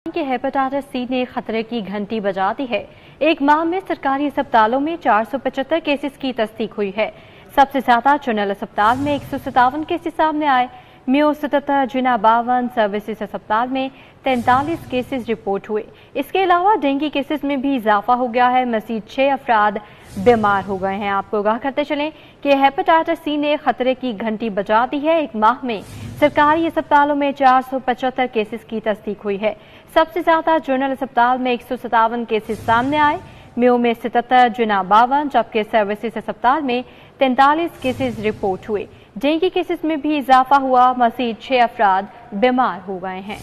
कि hepatitis C ने खतरे की घंटी बजा दी है। एक माह में सरकारी अस्पतालों में 475 केसेस की तस्दीक हुई है। सबसे ज्यादा चुनल अस्पताल में 157 केसेस सामने आए। म्यू 77, जिना 52, सर्विसेज अस्पताल में 43 केसेस रिपोर्ट हुए। इसके अलावा डेंगू केसेस में भी इजाफा हो गया है। मजीद 6 अफराद बीमार हो गए हैं। आपको आगाह करते चलें कि हेपेटाइटिस सी ने खतरे की घंटी बजा दी है। एक माह में सरकारी अस्पतालों में 475 केसेस की तस्दीक हुई है। सबसे ज्यादा जनरल अस्पताल में 157 केसेस सामने आए। म्यू में 77, जिना 52, जबकि सर्विसेज अस्पताल में 43 केसेस रिपोर्ट हुए। डेंगू केसेस में भी इजाफा हुआ। मजीद 6 अफराद बीमार हो गए हैं।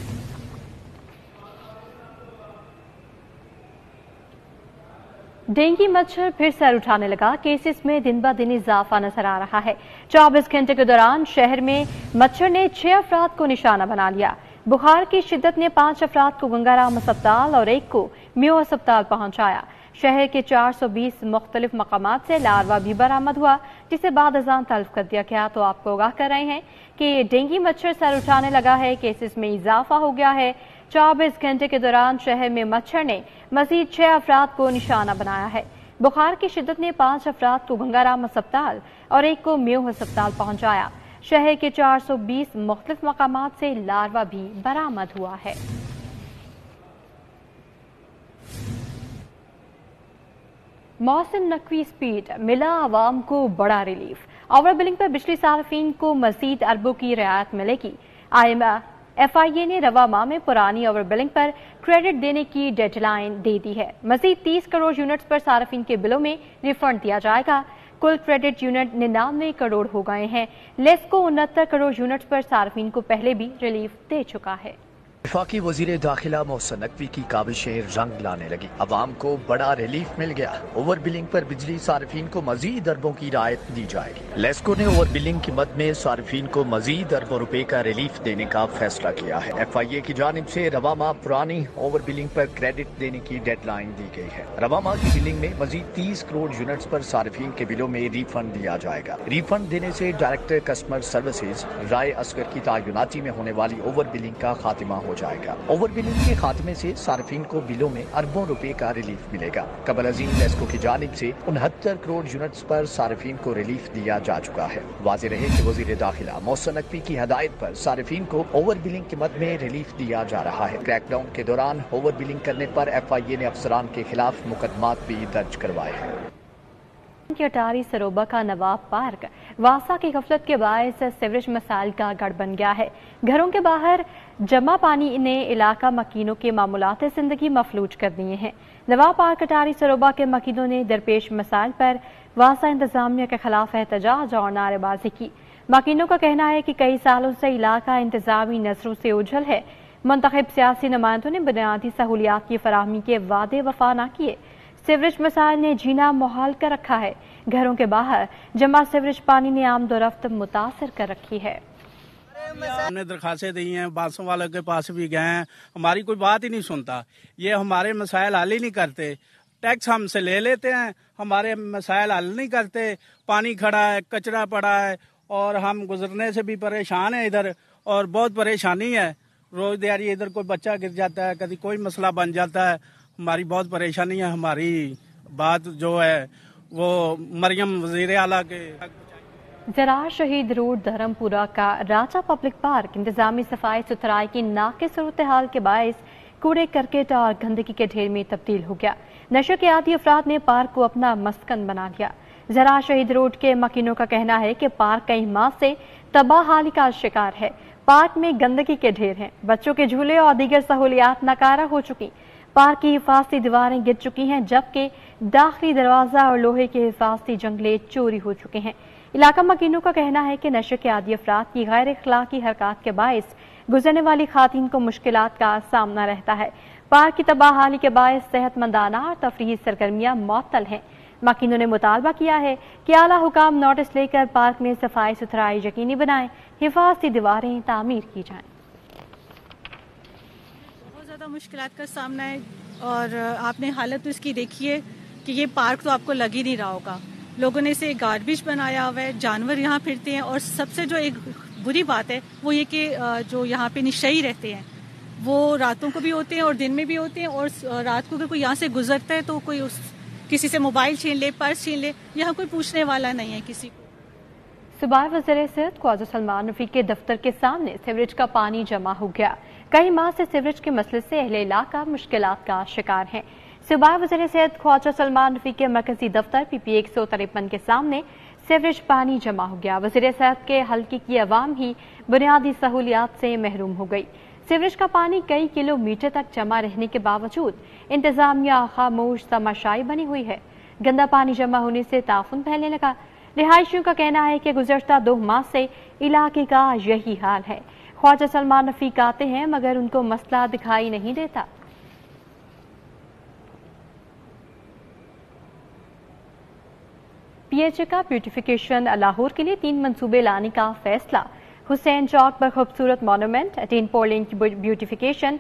डेंगू मच्छर फिर सर उठाने लगा। केसेस में दिन ब दिन इजाफा नजर आ रहा है। 24 घंटे के दौरान शहर में मच्छर ने 6 अफराद को निशाना बना लिया। बुखार की शिद्दत ने 5 अफराद को गंगाराम अस्पताल और 1 को म्यू अस्पताल पहुंचाया। शहर के 420 मुख्तलिफ मकामात से लार्वा भी बरामद हुआ, जिसे बाद अजान तल्फ कर दिया गया। तो आपको आगाह कर रहे हैं कि डेंगू मच्छर सर उठाने लगा है। केसेस में इजाफा हो गया है। 24 घंटे के दौरान शहर में मच्छर ने मजीद 6 अफराद को निशाना बनाया है। बुखार की शिद्दत ने 5 अफराद को गंगाराम अस्पताल और 1 को म्यू अस्पताल पहुंचाया। शहर के 420 मुख्तलिफ मकामात से लार्वा भी बरामद हुआ है। मौसम नकवी स्पीड मिला आवाम को बड़ा रिलीफ। ओवर बिलिंग पर बिजली सार्फिन को मजीद अरबों की रियायत मिलेगी। FIA ने रवा माह में पुरानी ओवर बिलिंग पर क्रेडिट देने की डेडलाइन दे दी है। मजीद 30 करोड़ यूनिट्स पर सार्फिन के बिलों में रिफंड दिया जाएगा। कुल क्रेडिट यूनिट 99 करोड़ हो गए हैं। लेस्को 69 करोड़ यूनिट्स पर सार्फिन को पहले भी रिलीफ दे चुका है। वफाकी वजीर दाखिला मोहसिन नकवी की काबिशें रंग लाने लगी। अवाम को बड़ा रिलीफ मिल गया। ओवर बिलिंग पर बिजली सार्फिन को मजीद अरबों की रायत दी जाएगी। लेस्को ने ओवर बिलिंग की मद में सार्फिन को मजीद अरबों रुपए का रिलीफ देने का फैसला किया है। FIA की जानिब से रवा माह पुरानी ओवर बिलिंग पर क्रेडिट देने की डेडलाइन दी गई है। रवा माह की बिलिंग में मजीद 30 करोड़ यूनिट्स पर सार्फिन के बिलों में रिफंड दिया जाएगा। रिफंड देने से डायरेक्टर कस्टमर सर्विसेज राय असगर की तैनाती में होने वाली ओवर बिलिंग का खात्मा हो जाएगा। ओवर बिलिंग के खात्मे से सार्फिन को बिलों में अरबों रुपए का रिलीफ मिलेगा। कबल अजीम लेस्को की जानिब से 69 करोड़ यूनिट्स पर सार्फिन को रिलीफ दिया जा चुका है। वाज़ेह रहे कि वजीर दाखिला मोहसिन नकवी की हदायत पर सार्फिन को ओवर बिलिंग की मद में रिलीफ दिया जा रहा है। क्रैकडाउन के दौरान ओवर बिलिंग करने पर FIA ने अफसरान के खिलाफ मुकदमात भी दर्ज करवाए हैं। की अटारी सरोबा का नवाब पार्क वासा की गफलत के बायस सीवरेज मसाइल का गढ़ बन गया है। घरों के बाहर जमा पानी ने इलाका मकीनों के मामूलात जिंदगी मफलूज कर दिए हैं। नवाब पार्क अटारी सरोबा के मकीनों ने दरपेश मसाइल पर वासा इंतजामिया के खिलाफ एहतजाज और नारेबाजी की। मकीनों का कहना है कि कई सालों से इलाका इंतजामी नजरों से ओझल है। मुंतखब सियासी नुमाइंदों ने बुनियादी सहूलियात की फराहमी के वादे वफा न किए। सीवरेज मसाइल ने जीना मुहाल कर रखा है। घरों के बाहर जमा सीवरेज पानी ने आमदोरफ्त मुतासर कर रखी है। हमने दरखास्तें दी हैं, बांसों वालों के पास भी गए हैं, हमारी कोई बात ही नहीं सुनता। ये हमारे मसाइल हल ही नहीं करते। टैक्स हमसे ले लेते हैं, हमारे मसाइल हल नहीं करते। पानी खड़ा है, कचरा पड़ा है और हम गुजरने से भी परेशान हैं इधर, और बहुत परेशानी है। रोज दिहाड़ी इधर कोई बच्चा गिर जाता है, कभी कोई मसला बन जाता है। हमारी बहुत परेशानी है। हमारी बात जो है वो मरियम वजीर आला के जरार शहीद रोड धर्मपुरा का राजा पब्लिक पार्क इंतजामी सफाई सुथराई की नाकिस सूरत हाल के बायस कूड़े करकट और गंदगी के ढेर में तब्दील हो गया। नशे के आदी अफराद ने पार्क को अपना मस्कन बना लिया। जरार शहीद रोड के मकीनों का कहना है कि पार्क कई माह से तबाहाली का शिकार है। पार्क में गंदगी के ढेर हैं, बच्चों के झूले और दीगर सहूलियात नाकारा हो चुकी। पार्क की हिफाजती दीवारें गिर चुकी हैं, जबकि दाखिली दरवाजा और लोहे के हिफाजती जंगले चोरी हो चुके हैं। इलाका मकीनों का कहना है कि नशे के आदी अफराद की गैर अखलाकी हरकत के बायस गुजरने वाली खातून को मुश्किलात का सामना रहता है। पार्क की तबाहाली के बायस सेहतमंदाना और तफरीही सरगर्मियां मुअत्तल हैं। मकीनों ने मुतालबा किया है कि आला हुकाम नोटिस लेकर पार्क में सफाई सुथराई यकीनी बनाएं, हिफाजती दीवारें तामीर की जाएं। बहुत ज़्यादा मुश्किलात का सामना है और आपने हालत तो इसकी देखी है कि ये पार्क तो आपको लग ही नहीं रहा होगा। लोगों ने इसे गार्बेज बनाया हुआ है, जानवर यहाँ फिरते हैं और सबसे जो एक बुरी बात है वो ये कि जो यहाँ पे निशई रहते हैं وہ راتوں کو بھی ہوتے ہیں اور دن میں بھی ہوتے ہیں. اور رات کو اگر کوئی یہاں سے گزرتا ہے تو کوئی کسی سے موبائل چھین لے, پرس چھین لے, یہاں کوئی پوچھنے والا نہیں ہے کسی کو. صوبائی وزیر صحت خواجہ سلمان رفیق کے دفتر کے سامنے سیوریج کا پانی جمع ہو گیا. کئی ماہ سے سیوریج کے مسئلے سے اہل علاقہ مشکلات کا شکار ہیں. صوبائی وزیر صحت خواجہ سلمان رفیق کے مرکزی دفتر PP 153 کے سامنے سیوریج پانی جمع ہو گیا. وزیر صحت کے حلقے کی عوام ہی بنیادی سہولیات سے محروم ہو گئی. سیوریج کا پانی کئی کلومیٹر تک جمع رہنے کے باوجود انتظامیہ خاموش تماشائی بنی ہوئی ہے. گندا پانی جمع ہونے سے تعفن پھیلنے لگا. رہائشیوں کا کہنا ہے کہ گزشتہ 2 ماہ سے علاقے کا یہی حال ہے. خواجہ سلمان رفیق آتے ہیں مگر ان کو مسئلہ دکھائی نہیں دیتا. PHA کا بیوٹیفیکیشن لاہور کے لیے 3 منصوبے لانے کا فیصلہ. حسین چوک پر خوبصورت مونومنٹ, 18 پولنگ کی بیوٹیفیکیشن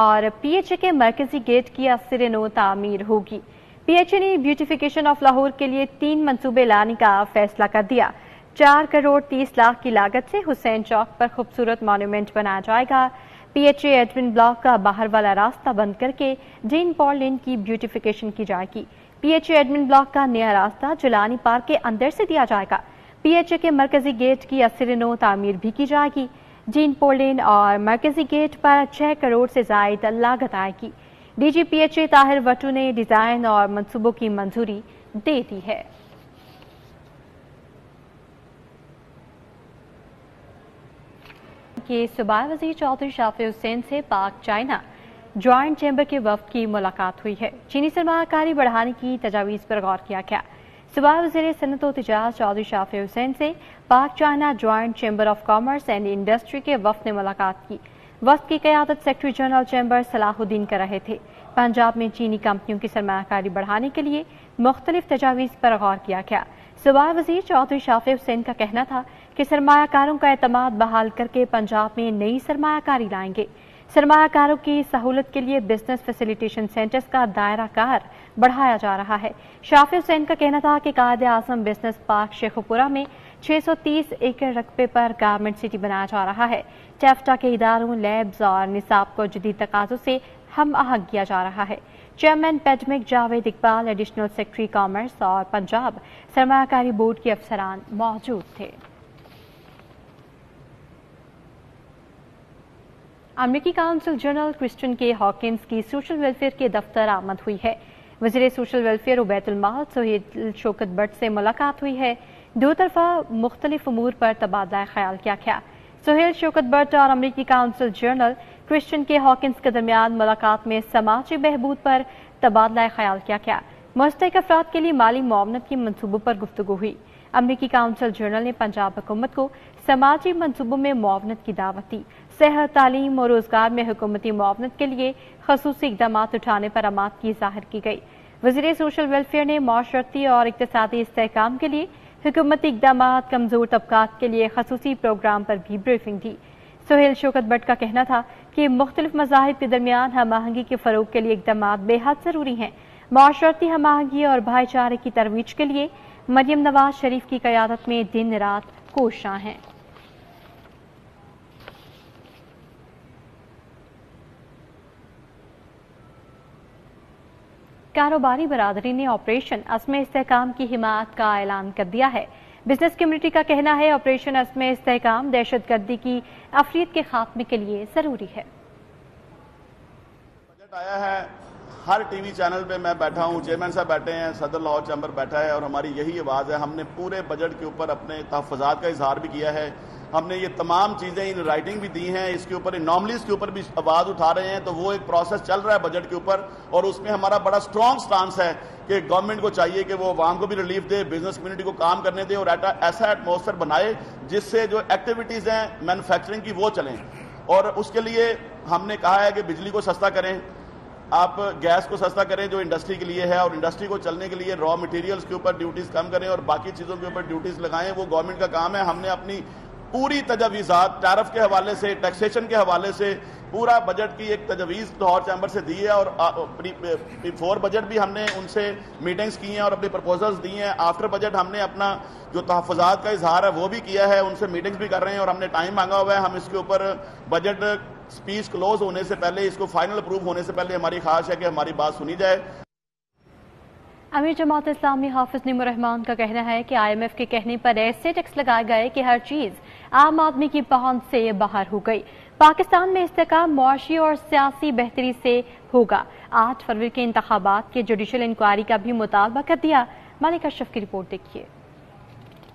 اور PHA کے مرکزی گیٹ کی اثر نو تعمیر ہوگی. PHA نے بیوٹیفیکیشن آف لاہور کے لیے 3 منصوبے لانے کا فیصلہ کر دیا. 4 کروڑ 30 لاکھ کی لاگت سے حسین چوک پر خوبصورت مونومنٹ بنایا جائے گا. PHA ایڈمن بلاک کا باہر والا راستہ بند کر کے جین پال لین کی بیوٹیفیکیشن کی جائے گی. PHA ایڈمن بلاک کا نیا راستہ جلانی پارک کے اندر سے دیا جائے گا. PHA کے مرکزی گیٹ کی اثر نو تعمیر بھی کی جائے گی. جین پال لین اور مرکزی گیٹ پر 6 کروڑ سے زائد لاگت آئے گی. DG PHA طاہر وٹو نے ڈیزائن اور منصوبوں کی منظوری دے دی ہے. کہ صوبائی وزیر چودھری شافی حسین سے پاک چائنا جوائنٹ چیمبر کے وفد کی ملاقات ہوئی ہے. چینی سرمایہ کاری بڑھانے کی تجاویز پر غور کیا گیا. صوبائی وزیر صنعت و تجارت چودھری شافی حسین سے پاک China joint chamber of commerce and industry کے وفد نے ملاقات کی. وفد کی قیادت سیکرٹری جنرل چیمبر صلاح الدین کر رہے تھے. پنجاب میں چینی کمپنیوں کی سرمایہ کاری بڑھانے کے لیے مختلف تجاویز پر غور کیا گیا. صوبائی وزیر چودھری شافی حسین کا کہنا تھا کہ سرمایہ کاروں کا اعتماد بحال کر کے پنجاب میں نئی سرمایہ کاری لائیں گے. سرمایہ کاروں کی سہولت کے لیے بزنس فیسیلیٹیشن سینٹرز کا دائرہ کار بڑھایا جا رہا ہے. شافی حسین کا کہنا تھا کہ قائد اعظم بزنس پارک شیخوپورہ میں 630 ایکڑ رقبے پر گارمنٹ سٹی بنایا جا رہا ہے. ٹیفٹا کے اداروں, لیبز اور نصاب کو جدید تقاضوں سے ہم آہنگ کیا جا رہا ہے. چیئرمین پیڈمک Javed Iqbal, additional secretary commerce اور پنجاب سرمایہ کاری بورڈ کے افسران موجود تھے. امریکی کونسل جنرل کرسٹن کے ہاکنز کی سوشل ویلفیئر کے دفتر آمد ہوئی ہے. وزیر سوشل ویلفیئر و بیت المال سہیل شوکت بٹ سے ملاقات ہوئی ہے. 2 طرفہ مختلف امور پر تبادلہ خیال کیا گیا. سہیل شوکت بٹ اور امریکی کونسل جنرل کرسٹن کے ہاکنز کے درمیان ملاقات میں سماجی بہبود پر تبادلہ خیال کیا گیا. مستحق افراد کے لیے مالی معاونت کے منصوبوں پر گفتگو ہوئی. امریکی کونسل جنرل نے پنجاب حکومت کو سماجی منصوبوں میں معاونت کی دعوت دی. صحت, تعلیم اور روزگار میں حکومتی معاونت کے لیے خصوصی اقدامات اٹھانے پر آماد کی ظاہر کی گئی. وزیر سوشل ویلفیئر نے معاشرتی اور اقتصادی استحکام کے لیے حکومتی اقدامات, کمزور طبقات کے لیے خصوصی پروگرام پر بھی briefing the. Sohail Shaukat but کا کہنا تھا کہ مختلف مذاہب کے درمیان ہم آہنگی کے فروغ کے لیے اقدامات بے حد ضروری ہیں. معاشرتی ہم آہنگی اور بھائی چارے کی ترویج کے لیے مریم نواز شریف کی قیادت میں دن رات کوشاں ہیں. کاروباری برادری نے آپریشن عزم استحکام کی حمایت کا اعلان کر دیا ہے. بزنس کمیونٹی کا کہنا ہے آپریشن عزم استحکام دہشت گردی کی افریت کے خاتمے کے لیے ضروری ہے. بجٹ آیا ہے, ہر ٹی وی چینل پہ میں بیٹھا ہوں, چیئرمین صاحب بیٹھے ہیں, صدر لاہور چیمبر بیٹھا ہے اور ہماری یہی آواز ہے. ہم نے پورے بجٹ کے اوپر اپنے تحفظات کا اظہار بھی کیا ہے. ہم نے یہ تمام چیزیں ان رائٹنگ بھی دی ہیں. اس کے اوپر اناملیز کے اوپر بھی آواز اٹھا رہے ہیں. تو وہ ایک پروسیس چل رہا ہے بجٹ کے اوپر اور اس میں ہمارا بڑا اسٹرانگ سٹانس ہے کہ گورنمنٹ کو چاہیے کہ وہ عوام کو بھی ریلیف دے, بزنس کمیونٹی کو کام کرنے دے اور ایسا ایٹماسفیئر بنائے جس سے جو ایکٹیویٹیز ہیں مینوفیکچرنگ کی وہ چلیں. اور اس کے لیے ہم نے کہا ہے کہ بجلی کو سستا کریں, آپ گیس کو سستا کریں جو انڈسٹری کے لیے ہے, اور انڈسٹری کو چلنے کے لیے را مٹیریلز کے اوپر ڈیوٹیز کم کریں اور باقی چیزوں کے اوپر ڈیوٹیز لگائیں. وہ گورنمنٹ کا کام ہے. ہم نے اپنی پوری تجاویزات ٹیرف کے حوالے سے, ٹیکسیشن کے حوالے سے پورا بجٹ کی ایک تجویز لاہور چیمبر سے دی ہے اور فور بجٹ بھی ہم نے ان سے میٹنگز کی ہیں اور اپنی پرپوزلز دی ہیں. آفٹر بجٹ ہم نے اپنا جو تحفظات کا اظہار ہے وہ بھی کیا ہے, ان سے میٹنگز بھی کر رہے ہیں اور ہم نے ٹائم مانگا ہوا ہے. ہم اس کے اوپر بجٹ स्पीच क्लोज होने से पहले, इसको फाइनल अप्रूव होने से पहले हमारी ख्वाहिश है कि हमारी बात सुनी जाए। अमीर जमात इस्लामी हाफिज निमर रहमान का कहना है कि IMF के कहने पर ऐसे टैक्स लगाए गए कि हर चीज आम आदमी की पहुंच से बाहर हो गई। पाकिस्तान में इस्तेहकाम मुआशी और सियासी बेहतरी से होगा। 8 फरवरी के इंतखाबात के जुडिशल इंक्वायरी का भी मुतालबा कर दिया। मालिक अशरफ की रिपोर्ट देखिए।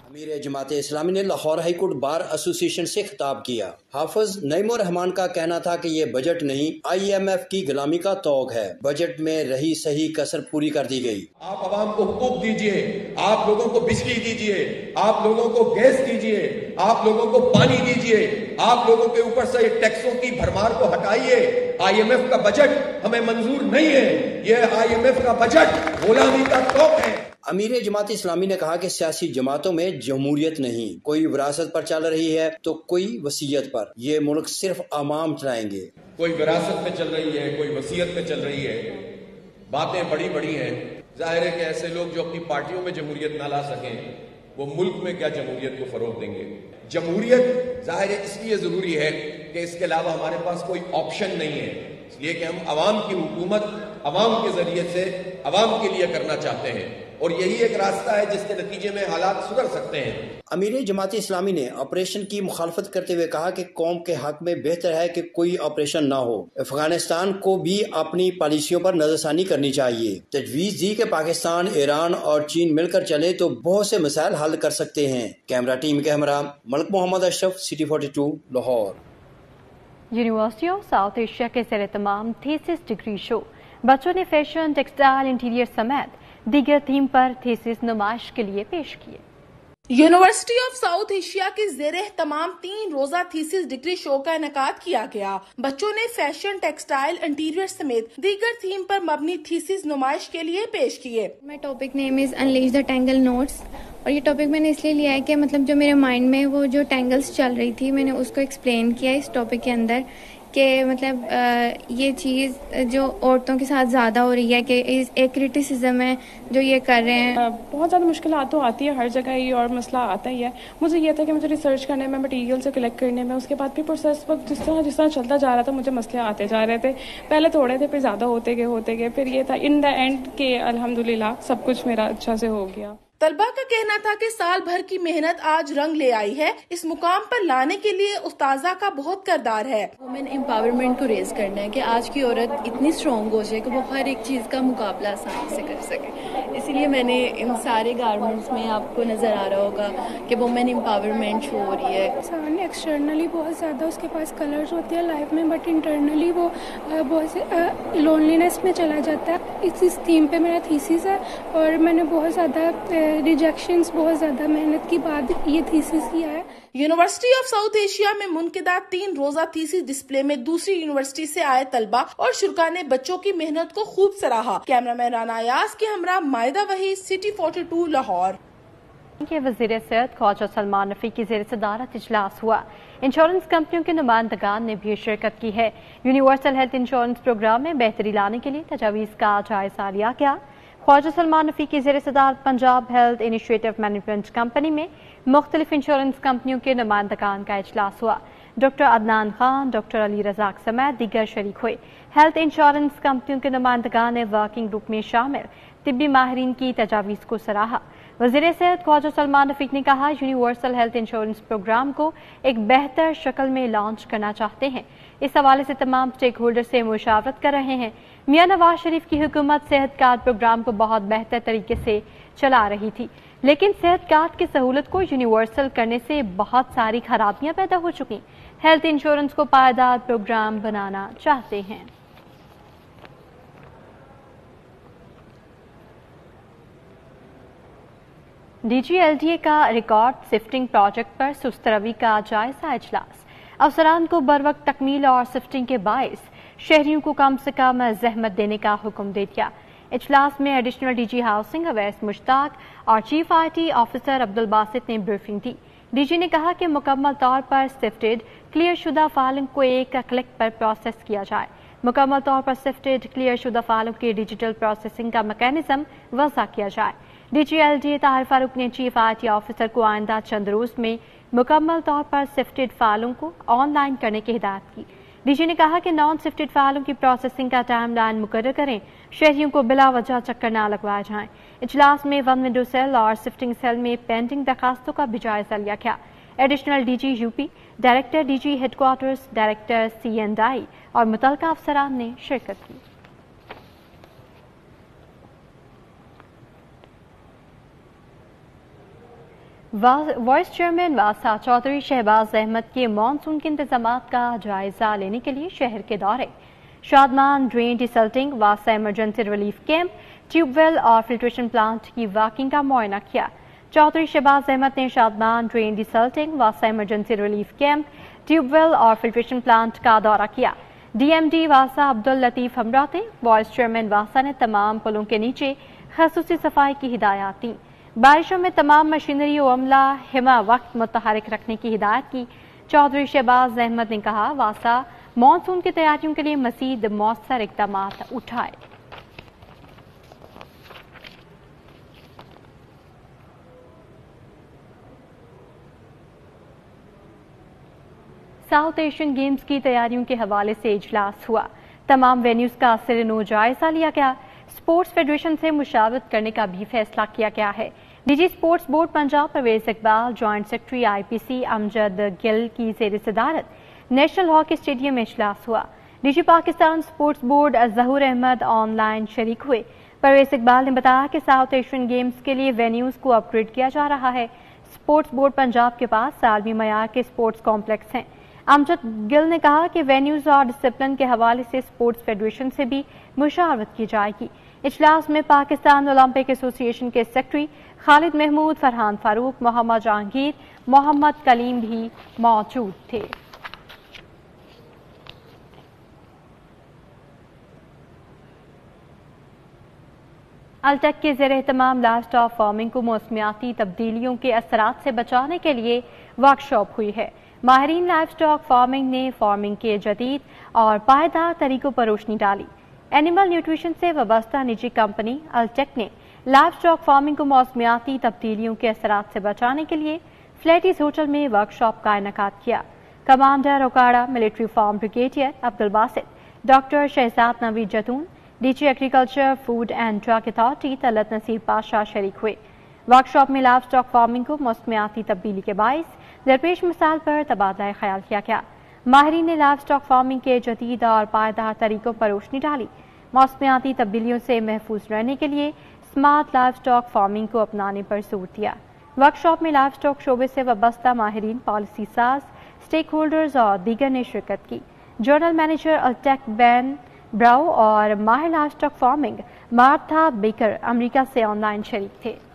अमीर जमात इस्लामी ने Lahore high court bar association से खिताब किया। हाफिज नईमुर रहमान का कहना था कि ये बजट नहीं, IMF की गुलामी का तौग है। बजट में रही सही कसर पूरी कर दी गई। आप आवाम को हुकूक दीजिए, आप लोगों को बिजली दीजिए, आप लोगों को गैस दीजिए, आप लोगों को पानी दीजिए, आप लोगों के ऊपर से टैक्सों की भरमार को हटाइए। IMF का बजट हमें मंजूर नहीं है, ये IMF का बजट गुलामी का तौग है। अमीर जमात इस्लामी ने कहा कि सियासी जमातों में जमहूरियत नहीं, कोई विरासत पर चल रही है तो कोई वसीयत पर। ये मुल्क सिर्फ अवाम चलाएंगे। कोई विरासत पे चल रही है, कोई वसीयत पे चल रही है, बातें बड़ी बड़ी हैं। जाहिर है कि ऐसे लोग जो अपनी पार्टियों में जमहूरियत ना ला सकें, वो मुल्क में क्या जमहूरियत को फरोग देंगे। जमहूरियत जाहिर है इसलिए जरूरी है कि इसके अलावा हमारे पास कोई ऑप्शन नहीं है, इसलिए कि हम अवाम की हुकूमत अवाम के जरिए से अवाम के लिए करना चाहते हैं, और यही एक रास्ता है जिसके नतीजे में हालात सुधर सकते हैं। अमीर जमात इस्लामी ने ऑपरेशन की मुखालफत करते हुए कहा कि कौम के हक में बेहतर है कि कोई ऑपरेशन ना हो। अफगानिस्तान को भी अपनी पॉलिसियों पर नजरसानी करनी चाहिए। तजवीज दी कि पाकिस्तान, ईरान और चीन मिलकर चले तो बहुत से मसाइल हल कर सकते हैं। कैमरा टीम के हमरा Malik Mohammad Ashraf, City 42, Lahore. University of South Asia के ज़ेर तमाम थीसिस डिग्री शो। बच्चों ने फैशन, टेक्सटाइल, इंटीरियर समेत दीगर थीम पर थीसिस नुमाइश के लिए पेश किए। यूनिवर्सिटी ऑफ साउथ एशिया के ज़ेरे तमाम 3 रोजा थीसिस डिग्री शो का इनेकाद किया गया। बच्चों ने फैशन, टेक्सटाइल, इंटीरियर समेत दीगर थीम पर मबनी थीसिस नुमाइश के लिए पेश किए। My topic name is unleash the tangle notes, और ये टॉपिक मैंने इसलिए लिया है कि मतलब जो मेरे माइंड में वो जो टैंगल्स चल रही थी, मैंने उसको एक्सप्लेन किया इस टॉपिक के अंदर कि मतलब ये चीज़ जो औरतों के साथ ज़्यादा हो रही है कि एक क्रिटिसिज्म है जो ये कर रहे हैं। बहुत ज़्यादा मुश्किलात तो आती है, हर जगह ही और मसला आता ही है। मुझे ये था कि मुझे रिसर्च करने में, मटेरियल से कलेक्ट करने में, उसके बाद भी प्रोसेस वक्त जिस तरह चलता जा रहा था, मुझे मसले आते जा रहे थे। पहले थोड़े थे, फिर ज़्यादा होते गए, फिर ये था इन द एंड के अल्हम्दुलिल्लाह सब कुछ मेरा अच्छा से हो गया। तलबा का कहना था कि साल भर की मेहनत आज रंग ले आई है। इस मुकाम पर लाने के लिए उस्ताजा का बहुत किरदार है। वुमेन एम्पावरमेंट को रेज करना है कि आज की औरत इतनी स्ट्रॉन्ग हो जाए कि वो हर एक चीज़ का मुकाबला आसानी से कर सके। इसीलिए मैंने इन सारे गारमेंट्स में, आपको नज़र आ रहा होगा कि वुमेन एम्पावरमेंट शो हो रही है। इंसान एक्सटर्नली बहुत ज़्यादा उसके पास कलर्स होते हैं लाइफ में, बट इंटरनली वो बहुत से लोनलीनेस में चला जाता है। इस थीम पे मेरा थीसिस है और मैंने बहुत ज़्यादा रिजेक्शंस, बहुत ज्यादा मेहनत के बाद ये थीसिस किया है। यूनिवर्सिटी ऑफ साउथ एशिया में मुनकिदा 3 रोजा थीसिस डिस्प्ले में दूसरी यूनिवर्सिटी से आए तलबा और शुरा ने बच्चों की मेहनत को खूब सराहा। कैमरामैन राना अयाज के हमरा मायदा वही, सिटी 42, लाहौर। वज़ीर सेहत ख्वाजा सलमान नफ़ी की ज़ेर सदारत इजलास हुआ। इंश्योरेंस कंपनियों के नुमाइंदगान ने भी शिरकत की है। यूनिवर्सल हेल्थ इंश्योरेंस प्रोग्राम में बेहतरी लाने के लिए तजावीज़ का जायजा लिया गया। ख्वाजा सलमान नफ़ी की ज़ेर सदारत Punjab health initiative management company में मुख्तलिफ इंश्योरेंस कंपनियों के नुमाइंदगान का इजलास हुआ। डॉक्टर अदनान खान, डॉक्टर अली रज़ाक समेत दीगर शरीक हुए। हेल्थ इंश्योरेंस कंपनियों के नुमाइंदगान ने वर्किंग ग्रुप में शामिल तिब्बी माहिरीन की तजावीज़ को सराहा। वज़ीर सेहत ख्वाजा सलमान नफ़ी ने कहा, यूनिवर्सल हेल्थ इंश्योरेंस प्रोग्राम को एक बेहतर शक्ल में लॉन्च करना चाहते हैं। इस हवाले से तमाम स्टेक होल्डर से मुशावरत कर रहे हैं। मियां नवाज शरीफ की हुकूमत सेहत कार्ड प्रोग्राम को बहुत बेहतर तरीके से चला रही थी, लेकिन सेहत कार्ड की सहूलत को यूनिवर्सल करने से बहुत सारी खराबियां पैदा हो चुकी। हेल्थ इंश्योरेंस को पायदार प्रोग्राम बनाना चाहते हैं। DGLDA का रिकॉर्ड शिफ्टिंग प्रोजेक्ट पर सुस्त रवि का जायजा इजलास। अफसरान को बर वक्त तकमील और शिफ्टिंग के बायस शहरियों को कम से कम जहमत देने का हुक्म दे दिया। इजलास में additional DG housing Awais Mushtaq और chief IT officer Abdul Basit ने ब्रीफिंग दी। DG ने कहा कि मुकम्मल तौर पर शिफ्टेड क्लियर शुदा फाइलों को एक क्लिक पर प्रोसेस किया जाए। मुकम्मल तौर पर शिफ्टेड क्लियर शुदा फाइलों की डिजिटल प्रोसेसिंग का मैकेनिज्म वज़ा किया जाए। DGLDA ताहिर फारूक ने चीफ IT ऑफिसर को आइंदा चंद रोज में मुकम्मल तौर पर शिफ्टेड फाइलों को ऑनलाइन करने की हिदायत की। डीजी ने कहा कि नॉन शिफ्टेड फाइलों की प्रोसेसिंग का टाइम लाइन मुकर्रर करें, शहरियों को बिला वजह चक्कर न लगवाए जाएं। इजलास में वन विंडो सेल और शिफ्टिंग सेल में पेंडिंग दरखास्तों का भी जायजा लिया गया। Additional DG UP, director DG headquarters, director C&I और मुतल्लिका अफसरान ने शिरकत की। वाइस चेयरमैन वासा चौधरी शहबाज अहमद के मानसून के इंतजामात का जायजा लेने के लिए शहर के दौरे। शादमान ड्रेन डिसल्टिंग, वासा इमरजेंसी रिलीफ कैंप, ट्यूबवेल और फिल्ट्रेशन प्लांट की वर्किंग का मुआयना किया। चौधरी शहबाज अहमद ने शादमान ड्रेन डिसल्टिंग, वासा इमरजेंसी रिलीफ कैंप, ट्यूबवेल और फिल्ट्रेशन प्लांट का दौरा किया। DMD वासा अब्दुल लतीफ हमरा थे। वाइस चेयरमैन वासा ने तमाम पुलों के नीचे खसूसी सफाई की हिदायत दी। बारिशों में तमाम मशीनरी और अमला हिमा वक्त मुतहरिक रखने की हिदायत की। चौधरी शहबाज अहमद ने कहा, वासा मानसून की तैयारियों के लिए मजीद मौसर इकदाम उठाए। साउथ एशियन गेम्स की तैयारियों के हवाले से इजलास हुआ। तमाम वेन्यूज का सिरनो जायजा लिया गया। स्पोर्ट्स फेडरेशन से मुशावरत करने का भी फैसला किया गया है। DG sports board Punjab Parvez Iqbal, joint secretary IPC Amjad Gill की जेर सदारत नेशनल हॉकी स्टेडियम में इजलास हुआ। DG Pakistan sports board Zahoor Ahmad online शरीक हुए। परवेज इकबाल ने बताया कि साउथ एशियन गेम्स के लिए वेन्यूज को अपग्रेड किया जा रहा है। स्पोर्ट्स बोर्ड पंजाब के पास सालवी मयार के स्पोर्ट्स कॉम्प्लेक्स हैं। अमजद गिल ने कहा कि वेन्यूज और डिसिप्लिन के हवाले से स्पोर्ट्स फेडरेशन से भी मुशावरत की जाएगी। इजलास में पाकिस्तान ओलंपिक एसोसिएशन के सेक्रेटरी खालिद महमूद, फरहान फारूक, मोहम्मद जहांगीर, मोहम्मद कलीम भी मौजूद थे। अल्टेक के ज़ेर एहतमाम लाइव स्टॉक फार्मिंग को मौसमियाती तब्दीलियों के असरात से बचाने के लिए वर्कशॉप हुई है। माहिरीन लाइव स्टॉक फार्मिंग ने फार्मिंग के जदीद और पायदार तरीकों पर रोशनी डाली। एनिमल न्यूट्रिशन से वाबस्ता निजी कंपनी अल्टेक ने लाइव स्टॉक फार्मिंग को मौसमियाती तब्दीलियों के असरात से बचाने के लिए फ्लैटिस होटल में वर्कशॉप का इनेकाद किया। Commander Okara, military farm brigadier Abdul Basit, doctor Shahzad Naveed Jatoon, DG agriculture, food and drug authority Talat Naseer Pasha शरीक हुए। वर्कशॉप में लाइव स्टॉक फार्मिंग को मौसमियाती तब्दीली के बाइस दरपेश मिसाल पर तबादला ख्याल किया गया। माहिरीन ने लाइव स्टॉक फार्मिंग के जदीद और पायदार तरीकों पर रोशनी डाली। मौसमियाती तब्दीलियों से महफूज रहने के लिए स्मार्ट लाइव स्टॉक फार्मिंग को अपनाने पर जोर दिया। वर्कशॉप में लाइव स्टॉक शोबे से वाबस्ता माहिरीन, पॉलिसी साज, स्टेक होल्डर्स और दीगर ने शिरकत की। जनरल मैनेजर अल्टेक बैन ब्राउ और माहिर live stock farming Martha baker America से ऑनलाइन शरीक थे।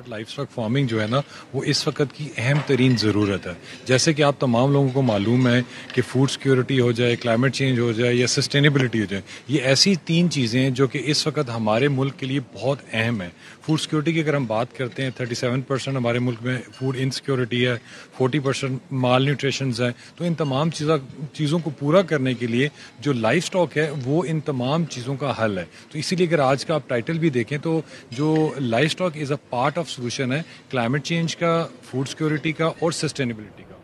लाइफ स्टॉक फार्मिंग जो है ना, वो इस वक्त की अहम तरीन ज़रूरत है। जैसे कि आप तमाम लोगों को मालूम है कि फूड सिक्योरिटी हो जाए, क्लाइमेट चेंज हो जाए या सस्टेनेबिलिटी हो जाए, ये ऐसी तीन चीज़ें हैं जो कि इस वक्त हमारे मुल्क के लिए बहुत अहम है। फूड सिक्योरिटी की अगर हम बात करते हैं, 37% हमारे मुल्क में फूड इनसिक्योरिटी है, 40% माल न्यूट्रिशन है। तो इन तमाम चीज़ों को पूरा करने के लिए जो लाइफ स्टॉक है वो इन तमाम चीज़ों का हल है। तो इसीलिए अगर आज का आप टाइटल भी देखें तो जो life stock is a part of solution है क्लाइमेट चेंज का, फूड सिक्योरिटी का और सस्टेनेबिलिटी का।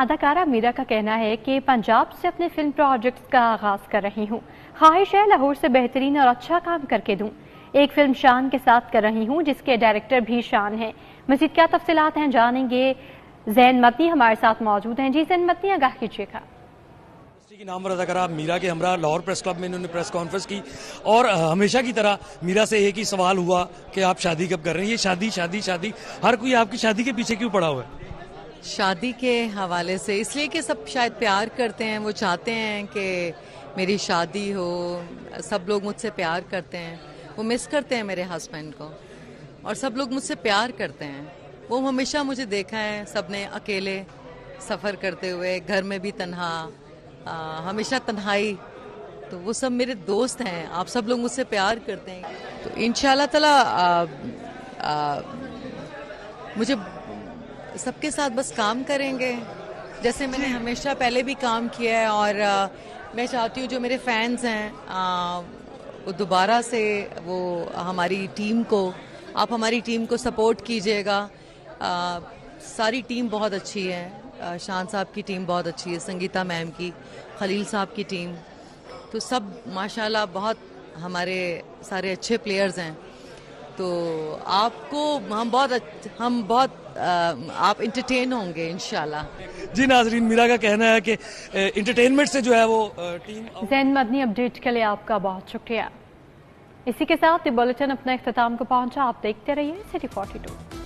अदाकारा मीरा का कहना है कि पंजाब से अपने फिल्म प्रोजेक्ट्स का आगाज कर रही हूँ। ख्वाहिश है लाहौर से बेहतरीन और अच्छा काम करके दूँ। एक फिल्म शान के साथ कर रही हूँ जिसके डायरेक्टर भी शान है। मज़ीद क्या तफसीलात हैं जानेंगे। जैन मदनी हमारे साथ मौजूद हैं। जी जैन मदनी, आगाह कीजिएगा। की नाम पर अदाकारा मीरा के हमरा लाहौर प्रेस क्लब में इन्होंने प्रेस कॉन्फ्रेंस की और हमेशा की तरह मीरा से एक ही सवाल हुआ कि आप शादी कब कर रहे हैं। ये शादी शादी शादी, हर कोई आपकी शादी के पीछे क्यों पड़ा हुआ है? शादी के हवाले से इसलिए कि सब शायद प्यार करते हैं, वो चाहते हैं कि मेरी शादी हो, सब लोग मुझसे प्यार करते हैं, वो मिस करते हैं मेरे हस्बैंड को और सब लोग मुझसे प्यार करते हैं। वो हमेशा मुझे देखा है सबने अकेले सफ़र करते हुए, घर में भी तन्हा, हमेशा तन्हाई, तो वो सब मेरे दोस्त हैं। आप सब लोग मुझसे प्यार करते हैं तो इंशाल्लाह ताला मुझे सबके साथ बस काम करेंगे जैसे मैंने हमेशा पहले भी काम किया है। और मैं चाहती हूँ जो मेरे फैंस हैं वो दोबारा से आप हमारी टीम को सपोर्ट कीजिएगा। ساری ٹیم بہت اچھی ہے. شان صاحب کی ٹیم بہت اچھی ہے, سنگیتا میم کی, خلیل صاحب کی ٹیم, تو سب ماشاءاللہ بہت ہمارے سارے اچھے پلیئرز ہیں. تو آپ کو ہم بہت آپ انٹرٹین ہوں گے انشاءاللہ. جی ناظرین, میرا کا کہنا ہے کہ انٹرٹینمنٹ سے جو ہے وہ ٹیم. زین مدنی اپڈیٹ کے لیے آپ کا بہت شکریہ. اسی کے ساتھ یہ بلیٹن اپنے اختتام کو پہنچا. آپ دیکھتے رہیے City 42.